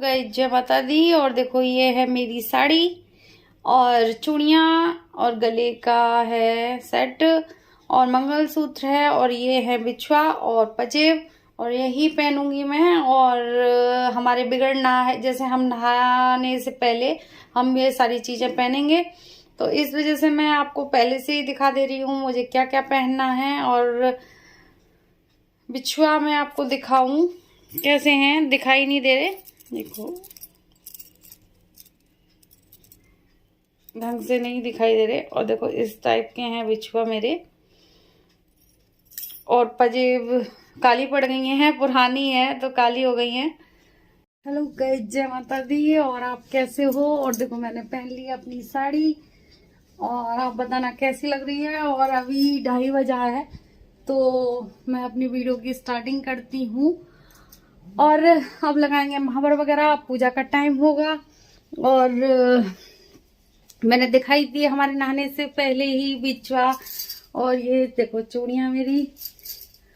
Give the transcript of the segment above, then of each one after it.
गई जय माता दी। और देखो ये है मेरी साड़ी और चूड़ियाँ और गले का है सेट और मंगलसूत्र है और ये है बिछुआ और पजेब और यही पहनूंगी मैं। और हमारे बिगड़ना है, जैसे हम नहाने से पहले हम ये सारी चीजें पहनेंगे, तो इस वजह से मैं आपको पहले से ही दिखा दे रही हूँ मुझे क्या क्या पहनना है। और बिछुआ मैं आपको दिखाऊं कैसे हैं, दिखाई नहीं दे रहे, देखो ढंग से नहीं दिखाई दे रहे। और देखो इस टाइप के हैं बिछुआ मेरे। और पजेब काली पड़ गई हैं, पुरानी है तो काली हो गई हैं। हेलो गाइस, जय माता दी। और आप कैसे हो? और देखो मैंने पहन ली अपनी साड़ी और आप बताना कैसी लग रही है। और अभी 2:30 बजा है तो मैं अपनी वीडियो की स्टार्टिंग करती हूँ। और अब लगाएंगे महावर वगैरह, पूजा का टाइम होगा। और मैंने दिखाई दी हमारे नहाने से पहले ही बिछुआ। और ये देखो चूड़ियां मेरी,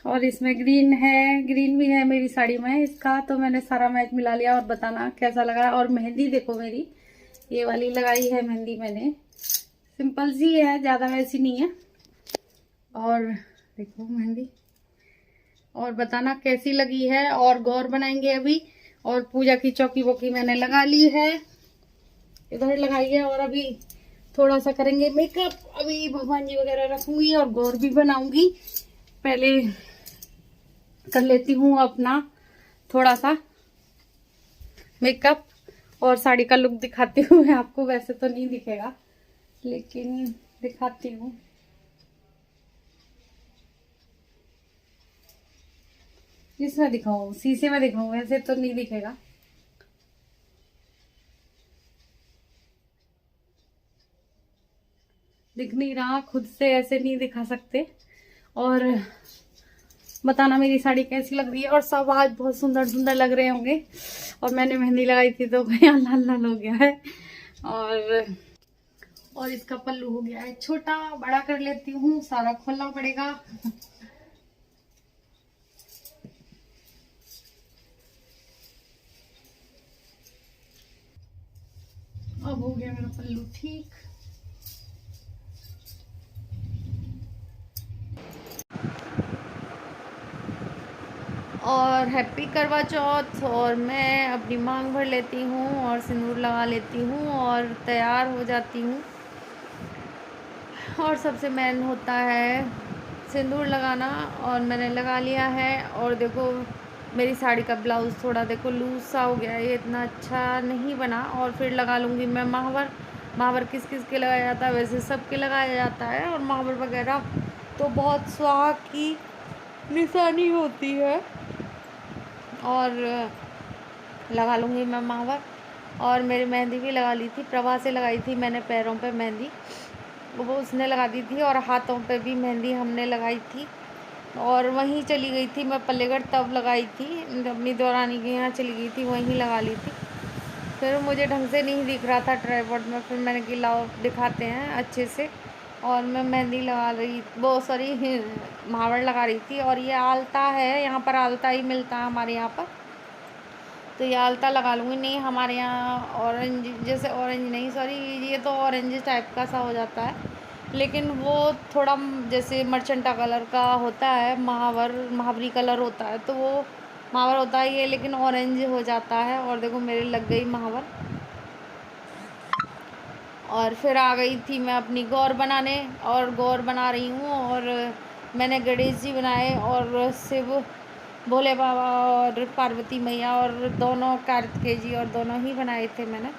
और इसमें ग्रीन है, ग्रीन भी है मेरी साड़ी में इसका, तो मैंने सारा मैच मिला लिया। और बताना कैसा लगा। और मेहंदी देखो मेरी ये वाली लगाई है मेहंदी मैंने, सिंपल सी है, ज्यादा वैसी नहीं है। और देखो मेहंदी, और बताना कैसी लगी है। और गौर बनाएंगे अभी। और पूजा की चौकी वोकी मैंने लगा ली है, इधर लगाई है। और अभी थोड़ा सा करेंगे मेकअप, अभी भगवान जी वगैरह रखूंगी और गौर भी बनाऊंगी। पहले कर लेती हूँ अपना थोड़ा सा मेकअप और साड़ी का लुक दिखाती हूँ मैं आपको। वैसे तो नहीं दिखेगा लेकिन दिखाती हूँ। इसमें दिखाऊं, शीशे में दिखाऊं, वैसे तो नहीं दिखेगा। दिख नहीं रहा, खुद से ऐसे नहीं दिखा सकते। और बताना मेरी साड़ी कैसी लग रही है। और सब आज बहुत सुंदर सुंदर लग रहे होंगे। और मैंने मेहंदी लगाई थी तो यहाँ लाल लाल हो गया है। और इसका पल्लू हो गया है छोटा, बड़ा कर लेती हूँ, सारा खोलना पड़ेगा। अब हो गया मेरा पल्लू ठीक। और हैप्पी करवा चौथ। और मैं अपनी मांग भर लेती हूँ और सिंदूर लगा लेती हूँ और तैयार हो जाती हूँ। और सबसे मेन होता है सिंदूर लगाना, और मैंने लगा लिया है। और देखो मेरी साड़ी का ब्लाउज़ थोड़ा देखो लूज सा हो गया है, ये इतना अच्छा नहीं बना। और फिर लगा लूँगी मैं महावर। महावर किस किस के लगाया जाता है, वैसे सबके लगाया जाता है। और महावर वगैरह तो बहुत सुहाग की निशानी होती है। और लगा लूँगी मैं महावर। और मेरी मेहंदी भी लगा ली थी, प्रभा से लगाई थी मैंने पैरों पे मेहंदी, वो उसने लगा दी थी। और हाथों पे भी मेहंदी हमने लगाई थी। और वहीं चली गई थी मैं पल्लेगढ़, तब लगाई थी, अपनी देवरानी के यहाँ चली गई थी, वहीं लगा ली थी। फिर मुझे ढंग से नहीं दिख रहा था ट्राइपॉड में, फिर मैंने कि लाओ दिखाते हैं अच्छे से। और मैं मेहंदी लगा रही, वो सॉरी महावर लगा रही थी। और ये आलता है, यहाँ पर आलता ही मिलता है हमारे यहाँ पर, तो ये आलता लगा लूँगी। नहीं हमारे यहाँ ऑरेंज, जैसे ऑरेंज नहीं सॉरी, ये तो ऑरेंज टाइप का सा हो जाता है, लेकिन वो थोड़ा जैसे मर्चेंटा कलर का होता है महावर, महावरी कलर होता है, तो वो महावर होता है ये, लेकिन ऑरेंज हो जाता है। और देखो मेरे लग गई महावर। और फिर आ गई थी मैं अपनी गौर बनाने, और गौर बना रही हूँ। और मैंने गणेश जी बनाए और शिव भोले बाबा और पार्वती मैया, और दोनों कार्तिकेय जी, और दोनों ही बनाए थे मैंने।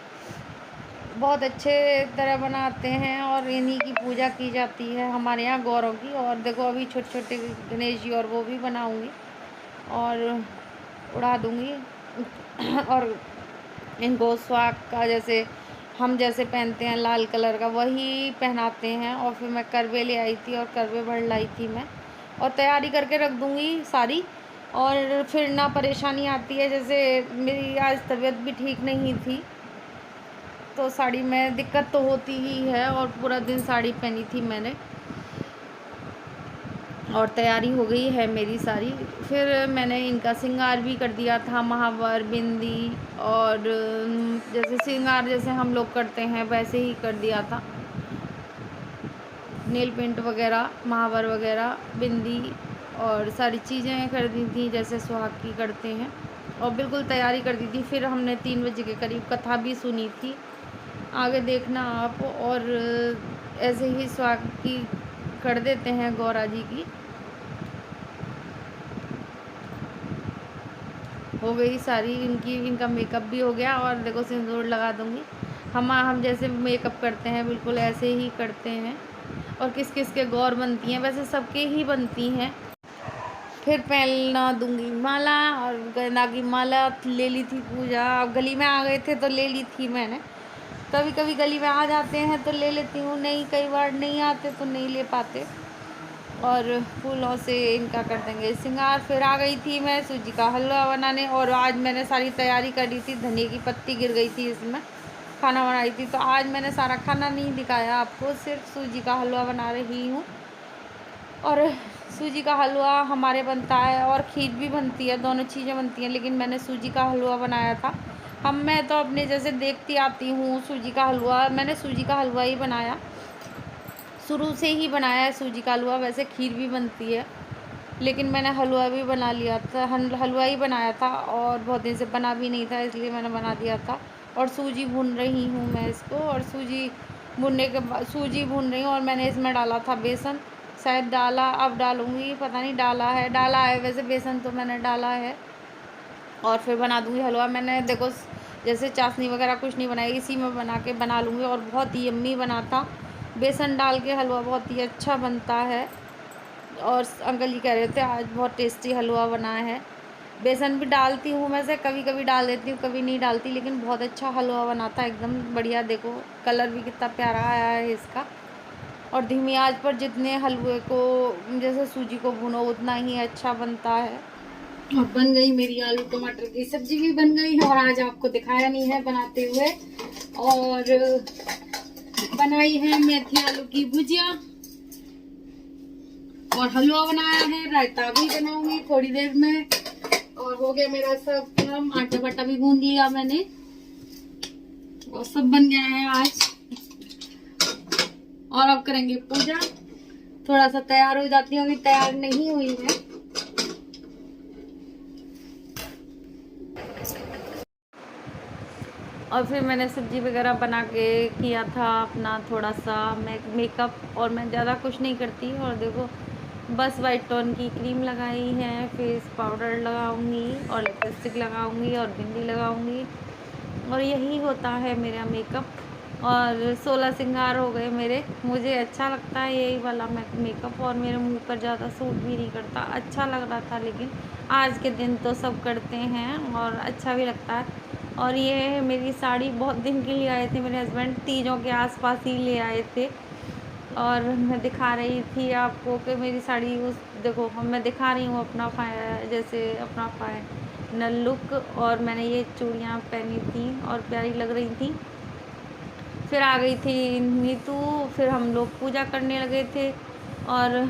बहुत अच्छे तरह बनाते हैं और इन्हीं की पूजा की जाती है हमारे यहाँ गौरों की। और देखो अभी छोटे छोटे गणेश जी और वो भी बनाऊंगी और उड़ा दूंगी। और इनको सुहाग का जैसे हम जैसे पहनते हैं लाल कलर का, वही पहनाते हैं। और फिर मैं करवे ले आई थी और करवे भर लाई थी मैं, और तैयारी करके रख दूंगी सारी। और फिर ना परेशानी आती है, जैसे मेरी आज तबीयत भी ठीक नहीं थी तो साड़ी में दिक्कत तो होती ही है। और पूरा दिन साड़ी पहनी थी मैंने, और तैयारी हो गई है मेरी सारी। फिर मैंने इनका श्रृंगार भी कर दिया था, महावर, बिंदी और और जैसे श्रृंगार जैसे हम लोग करते हैं वैसे ही कर दिया था। नेल पेंट वगैरह, महावर वगैरह, बिंदी और सारी चीज़ें खरीदी थी जैसे सुहाग की करते हैं, और बिल्कुल तैयारी कर दी थी। फिर हमने 3 बजे के करीब कथा भी सुनी थी, आगे देखना आप। और ऐसे ही सुहाग की कर देते हैं गौरा जी की। हो गई सारी इनका मेकअप भी हो गया, और देखो सिंदूर लगा दूँगी। हम जैसे मेकअप करते हैं बिल्कुल ऐसे ही करते हैं। और किस किस के गौर बनती हैं, वैसे सबके ही बनती हैं। फिर पहना दूंगी माला, और गेंदा की माला ले ली थी पूजा। अब गली में आ गए थे तो ले ली थी मैंने। कभी कभी गली में आ जाते हैं तो ले लेती हूँ, नहीं कई बार नहीं आते तो नहीं ले पाते। और फूलों से इनका कर देंगे श्रृंगार। फिर आ गई थी मैं सूजी का हलवा बनाने, और आज मैंने सारी तैयारी करी थी। धनिया की पत्ती गिर गई थी इसमें, खाना बनाई थी, तो आज मैंने सारा खाना नहीं दिखाया आपको, सिर्फ सूजी का हलवा बना रही हूँ। और सूजी का हलवा हमारे बनता है और खीर भी बनती है, दोनों चीज़ें बनती हैं, लेकिन मैंने सूजी का हलवा बनाया था। मैं तो अपने जैसे देखती आती हूँ सूजी का हलवा, मैंने सूजी का हलवा ही बनाया, शुरू से ही बनाया है सूजी का हलवा। वैसे खीर भी बनती है, लेकिन मैंने हलवा भी बना लिया था, हलवा ही बनाया था, और बहुत दिन से बना भी नहीं था इसलिए मैंने बना दिया था। और सूजी भून रही हूँ मैं इसको, और सूजी भूनने के बाद सूजी भून रही हूँ, और मैंने इसमें डाला था बेसन, शायद डाला, अब डालूँगी, पता नहीं डाला है वैसे बेसन तो मैंने डाला है। और फिर बना दूँगी हलवा। मैंने देखो जैसे चाशनी वगैरह कुछ नहीं बनाई, इसी में बना लूँगी, और बहुत ही यम्मी बना था। बेसन डाल के हलवा बहुत ही अच्छा बनता है, और अंकल जी कह रहे थे आज बहुत टेस्टी हलवा बना है। बेसन भी डालती हूँ वैसे, कभी कभी डाल देती हूँ, कभी नहीं डालती, लेकिन बहुत अच्छा हलवा बनाता है, एकदम बढ़िया। देखो कलर भी कितना प्यारा आया है इसका। और धीमी आंच पर जितने हलवे को जैसे सूजी को भूनो उतना ही अच्छा बनता है। और बन गई मेरी आलू टमाटर की सब्जी भी बन गई, और आज आपको दिखाया नहीं है बनाते हुए। और बनाई है मेथी आलू की भुजिया, और हलवा बनाया है, रायता भी बनाऊंगी थोड़ी देर में। और हो गया मेरा सब काम, आटा वाटा भी गूंद लिया मैंने, और सब बन गया है आज। और अब करेंगे पूजा। थोड़ा सा तैयार हो जाती हूँ, अभी तैयार नहीं हुई है। और फिर मैंने सब्जी वगैरह बना के किया था अपना थोड़ा सा मेकअप, और मैं ज़्यादा कुछ नहीं करती। और देखो बस वाइट टोन की क्रीम लगाई है, फेस पाउडर लगाऊंगी, और लिपस्टिक लगाऊंगी, और बिंदी लगाऊंगी, और यही होता है मेरा मेकअप। और 16 श्रृंगार हो गए मेरे। मुझे अच्छा लगता है यही वाला मेकअप, और मेरे मुंह पर ज़्यादा सूट भी नहीं करता। अच्छा लग रहा था, लेकिन आज के दिन तो सब करते हैं और अच्छा भी लगता है। और ये मेरी साड़ी बहुत दिन के लिए आए थे मेरे हस्बैंड, तीजों के आसपास ही ले आए थे, और मैं दिखा रही थी आपको कि मेरी साड़ी उस देखो मैं दिखा रही हूँ अपना अपना फाइनल लुक। और मैंने ये चूड़ियाँ पहनी थी और प्यारी लग रही थी। फिर आ गई थी नीतू, फिर हम लोग पूजा करने लगे थे, और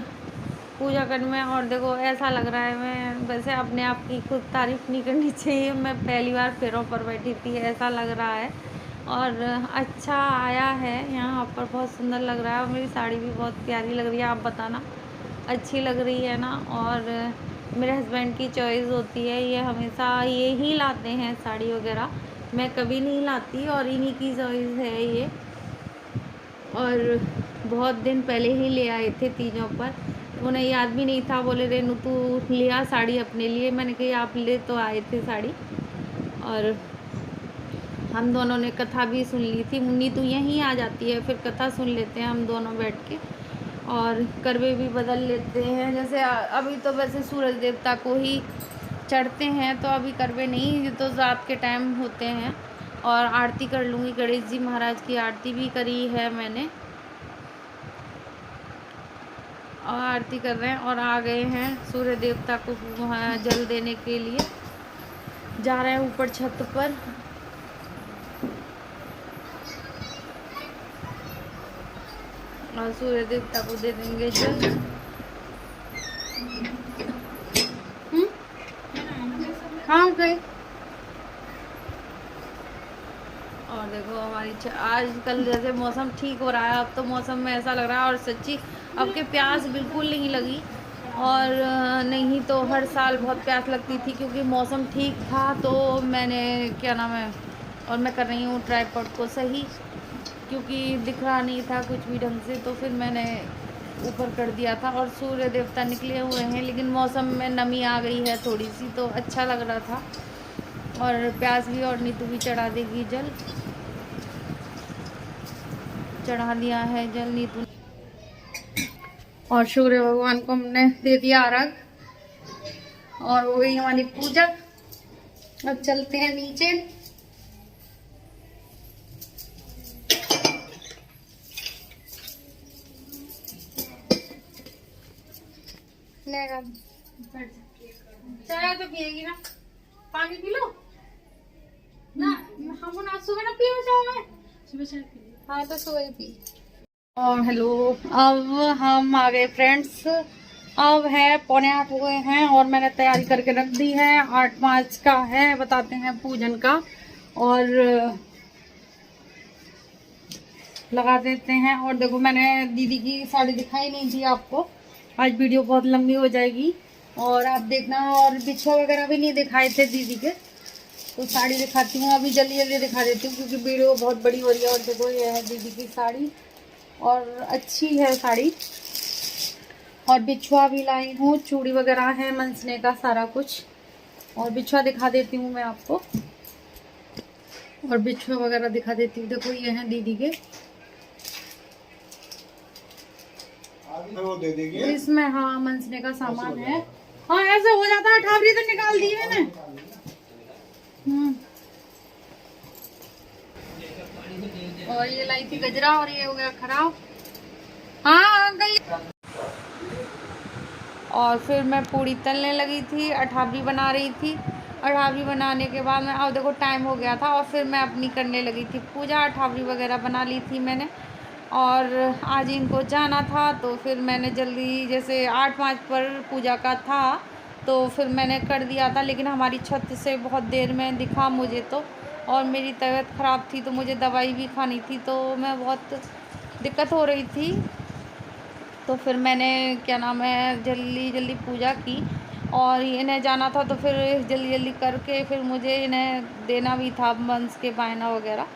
पूजा करने में, और देखो ऐसा लग रहा है, मैं वैसे अपने आप की खुद तारीफ़ नहीं करनी चाहिए, मैं पहली बार पैरों पर बैठी थी, ऐसा लग रहा है। और अच्छा आया है यहाँ पर, बहुत सुंदर लग रहा है, और मेरी साड़ी भी बहुत प्यारी लग रही है। आप बताना अच्छी लग रही है ना। और मेरे हस्बैंड की चॉइस होती है, ये हमेशा ये ही लाते हैं साड़ी वगैरह, मैं कभी नहीं लाती, और इन्हीं की चॉइस है ये। और बहुत दिन पहले ही ले आए थे तीजों पर, उन्हें याद भी नहीं था, बोले रेनू तू लिया साड़ी अपने लिए। मैंने कहा आप ले तो आए थे साड़ी। और हम दोनों ने कथा भी सुन ली थी, मुन्नी तो यहीं आ जाती है, फिर कथा सुन लेते हैं हम दोनों बैठ के, और करवे भी बदल लेते हैं। जैसे अभी तो वैसे सूरज देवता को ही चढ़ते हैं, तो अभी करवे नहीं, ये तो रात के टाइम होते हैं। और आरती कर लूँगी, गणेश जी महाराज की आरती भी करी है मैंने, और आरती कर रहे हैं। और आ गए हैं सूर्य देवता को जल देने के लिए, जा रहे हैं ऊपर छत पर। और सूर्य देवता को दे देंगे जल। हाँ गए। और देखो हमारी आजकल जैसे मौसम ठीक हो रहा है, अब तो मौसम में ऐसा लग रहा है, और सच्ची अब के प्यास बिल्कुल नहीं लगी। और नहीं तो हर साल बहुत प्यास लगती थी, क्योंकि मौसम ठीक था। तो मैंने क्या नाम है, और मैं कर रही हूँ ट्राइपॉड को सही, क्योंकि दिख रहा नहीं था कुछ भी ढंग से, तो फिर मैंने ऊपर कर दिया था। और सूर्य देवता निकले हुए हैं, लेकिन मौसम में नमी आ गई है थोड़ी सी, तो अच्छा लग रहा था। और प्यास भी, और नीतू भी चढ़ा देगी जल, चढ़ा दिया है जल नीतू। और सूर्य भगवान को हमने दे दिया अर्घ, और हो गई हमारी पूजा। अब चलते हैं नीचे। चाय तो पिएगी ना, पानी पी लो ना। हम ना सुबह ना पियो चाय, सुबह चाय पी। हाँ तो सुबह पी। और हेलो, अब हम आ गए फ्रेंड्स। अब है 7:45 हो गए हैं, और मैंने तैयारी करके रख दी है। 8 मार्च का है, बताते हैं पूजन का, और लगा देते हैं। और देखो, मैंने दीदी की साड़ी दिखाई नहीं थी आपको, आज वीडियो बहुत लंबी हो जाएगी, और आप देखना। और बिछुआ वगैरह भी नहीं दिखाए थे दीदी के, तो साड़ी दिखाती हूँ अभी, जल्दी जल्दी दिखा देती हूँ, क्योंकि वीडियो बहुत बड़ी हो रही है। और देखो, ये है दीदी की साड़ी, और अच्छी है साड़ी। और बिछुआ भी लाई हूँ, चूड़ी वगैरह है, मंसने का सारा कुछ। और बिछुआ दिखा देती हूँ मैं आपको, और बिछुआ वगैरह दिखा देती हूँ। देखो, ये है दीदी के, वो दे देगी। इसमें हाँ मंसने का सामान है। हाँ ऐसे हो जाता है, ठाबरी तो निकाल दी मैंने। और ये लाई थी गजरा, और ये हो गया खराब। हाँ गई। और फिर मैं पूड़ी तलने लगी थी, अठाबरी बना रही थी। अठाबरी बनाने के बाद मैं, अब देखो टाइम हो गया था, और फिर मैं अपनी करने लगी थी पूजा। अठाबरी वगैरह बना ली थी मैंने, और आज इनको जाना था, तो फिर मैंने जल्दी, जैसे 8 मार्च पर पूजा का था, तो फिर मैंने कर दिया था। लेकिन हमारी छत से बहुत देर में दिखा मुझे तो, और मेरी तबीयत ख़राब थी, तो मुझे दवाई भी खानी थी, तो मैं बहुत दिक्कत हो रही थी। तो फिर मैंने क्या नाम है, जल्दी जल्दी पूजा की, और इन्हें जाना था, तो फिर जल्दी जल्दी करके फिर मुझे इन्हें देना भी था मंस के बायना वगैरह,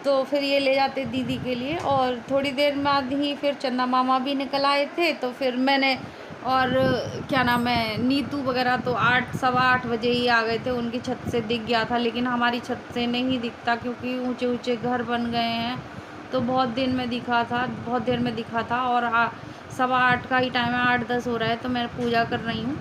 तो फिर ये ले जाते दीदी के लिए। और थोड़ी देर बाद ही फिर चंदा मामा भी निकल आए थे, तो फिर मैंने, और क्या नाम है, नीतू वगैरह तो 8 सवा 8 बजे ही आ गए थे, उनकी छत से दिख गया था। लेकिन हमारी छत से नहीं दिखता, क्योंकि ऊंचे ऊंचे घर बन गए हैं, तो बहुत दिन में दिखा था, बहुत देर में दिखा था। और सवा 8 का ही टाइम है, 8-10 हो रहा है, तो मैं पूजा कर रही हूँ।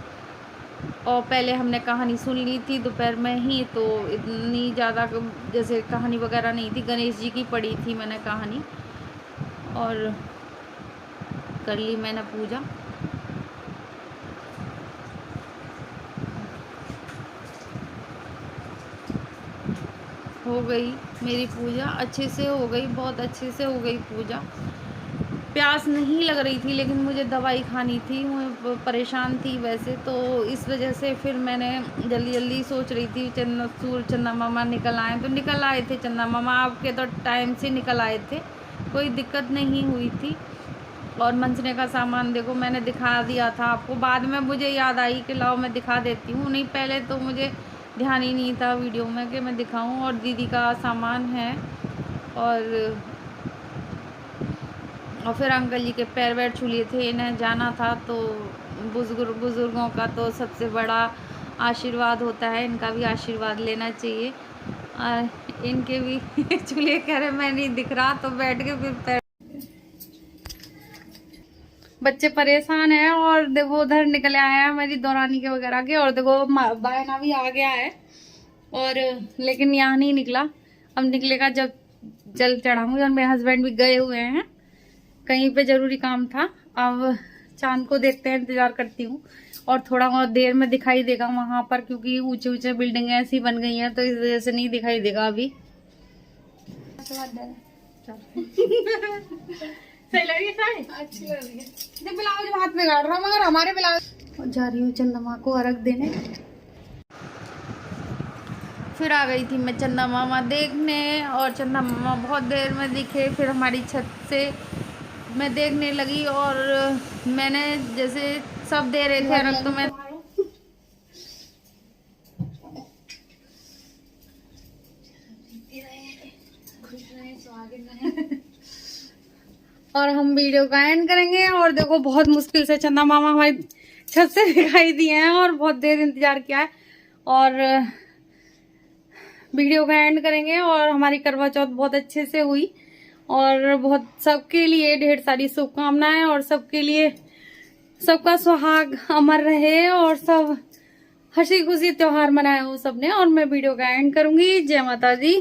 और पहले हमने कहानी सुन ली थी दोपहर में ही, तो इतनी ज़्यादा जैसे कहानी वगैरह नहीं थी, गणेश जी की पढ़ी थी मैंने कहानी, और कर ली मैंने पूजा। हो गई मेरी पूजा, अच्छे से हो गई, बहुत अच्छे से हो गई पूजा। प्यास नहीं लग रही थी, लेकिन मुझे दवाई खानी थी, मैं परेशान थी वैसे, तो इस वजह से फिर मैंने जल्दी जल्दी सोच रही थी। चंदा मामा निकल आए, तो निकल आए थे चंदा मामा, आपके तो टाइम से निकल आए थे, कोई दिक्कत नहीं हुई थी। और मंसने का सामान देखो, मैंने दिखा दिया था आपको, बाद में मुझे याद आई कि लाओ मैं दिखा देती हूँ, नहीं पहले तो मुझे ध्यान ही नहीं था वीडियो में कि मैं दिखाऊँ। और दीदी का सामान है, और फिर अंकल जी के पैर वैर छू लिए थे, इन्हें जाना था, तो बुज़ुर्गों का तो सबसे बड़ा आशीर्वाद होता है, इनका भी आशीर्वाद लेना चाहिए। इनके भी चूल्हे कह रहे मैं नहीं दिख रहा, तो बैठ के फिर पैर। बच्चे परेशान हैं, और देखो उधर निकले आए हैं मेरी दौरानी के वगैरह के, और देखो बायना भी आ गया है, और लेकिन यहाँ नहीं निकला, अब निकलेगा जब जल चढ़ाऊंगी। और मेरे हस्बैंड भी गए हुए हैं कहीं पे, जरूरी काम था। अब चांद को देखते हैं, इंतजार करती हूँ, और थोड़ा बहुत देर में दिखाई देगा वहां पर, क्योंकि ऊंचे ऊंचे बिल्डिंगें ऐसी बन गई हैं, तो इस वजह से नहीं दिखाई देगा अभी। सही लग रही है साड़ी, अच्छी लग रही है। ब्लाउज हाथ में गाड़ रहा हूँ, मगर हमारे ब्लाउज। जा रही हूँ चंद्रमा को अर्घ देने। फिर आ गई थी मैं चंदा मामा देखने, और चंदा मामा बहुत देर में दिखे। फिर हमारी छत से मैं देखने लगी, और मैंने जैसे सब दे रहे थे रंग, तो मैं और हम वीडियो का एंड करेंगे। और देखो बहुत मुश्किल से चंदा मामा हमारी छत से दिखाई दिए हैं, और बहुत देर इंतजार किया है, और वीडियो का एंड करेंगे। और हमारी करवा चौथ बहुत अच्छे से हुई, और बहुत सबके लिए ढेर सारी शुभकामनाएं, और सबके लिए सबका सुहाग अमर रहे, और सब हंसी खुशी त्योहार मनाए हो सबने। और मैं वीडियो का एंड करूंगी। जय माता दी।